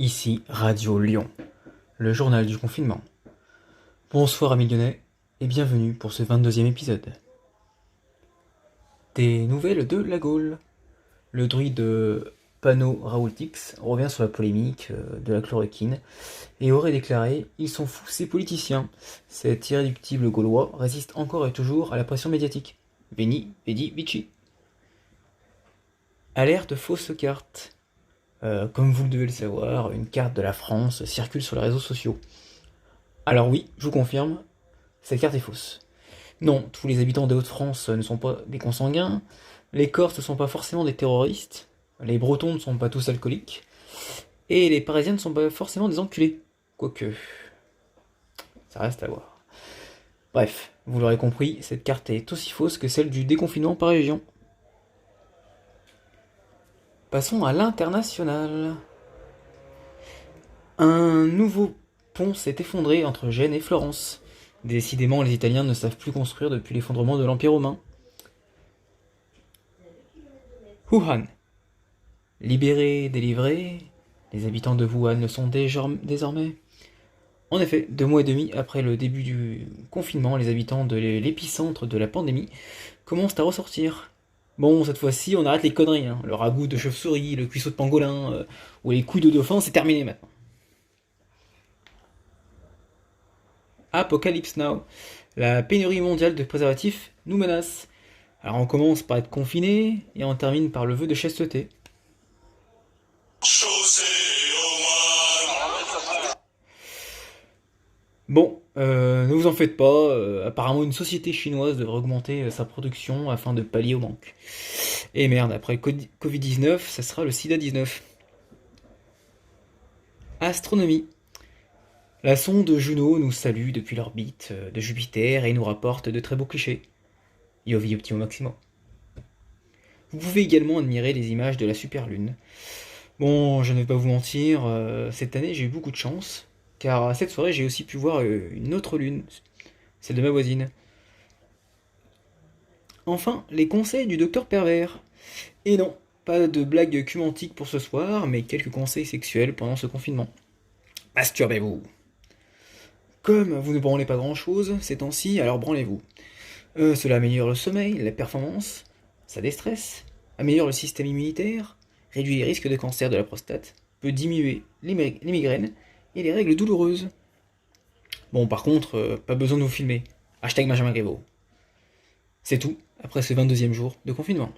Ici Radio Lyon, le journal du confinement. Bonsoir amis lyonnais et bienvenue pour ce 22e épisode. Des nouvelles de la Gaule. Le druide Pano Raoultix revient sur la polémique de la chloroquine et aurait déclaré « Ils sont fous ces politiciens. Cet irréductible gaulois résiste encore et toujours à la pression médiatique. Veni, vedi, vici. » Alerte fausse carte. Comme vous le devez le savoir, une carte de la France circule sur les réseaux sociaux. Alors oui, je vous confirme, cette carte est fausse. Non, tous les habitants des Hauts-de-France ne sont pas des consanguins, les Corses ne sont pas forcément des terroristes, les Bretons ne sont pas tous alcooliques, et les Parisiens ne sont pas forcément des enculés. Quoique, ça reste à voir. Bref, vous l'aurez compris, cette carte est aussi fausse que celle du déconfinement par région. Passons à l'international. Un nouveau pont s'est effondré entre Gênes et Florence. Décidément, les Italiens ne savent plus construire depuis l'effondrement de l'Empire romain. Wuhan. Libérés, délivrés, les habitants de Wuhan le sont désormais. En effet, 2 mois et demi après le début du confinement, les habitants de l'épicentre de la pandémie commencent à ressortir. Bon, cette fois-ci, on arrête les conneries, hein. Le ragoût de chauve-souris, le cuisseau de pangolin, ou les couilles de dauphin, c'est terminé maintenant. Apocalypse Now. La pénurie mondiale de préservatifs nous menace. Alors on commence par être confiné et on termine par le vœu de chasteté. Bon, ne vous en faites pas, apparemment une société chinoise devrait augmenter sa production afin de pallier au manque. Et merde, après le Covid-19, ça sera le SIDA-19. Astronomie. La sonde Juno nous salue depuis l'orbite de Jupiter et nous rapporte de très beaux clichés. Iovi Optimo Maximo. Vous pouvez également admirer les images de la super-lune. Bon, je ne vais pas vous mentir, cette année j'ai eu beaucoup de chance, car cette soirée j'ai aussi pu voir une autre lune, celle de ma voisine. Enfin, les conseils du docteur pervers. Et non, pas de blague cumantique pour ce soir, mais quelques conseils sexuels pendant ce confinement. Masturbez-vous. Comme vous ne branlez pas grand-chose ces temps-ci, alors branlez-vous. Cela améliore le sommeil, la performance, ça déstresse, améliore le système immunitaire, réduit les risques de cancer de la prostate, peut diminuer les migraines et les règles douloureuses. Bon, par contre, pas besoin de vous filmer. Hashtag Benjamin Griveaux. C'est tout, après ce 22e jour de confinement.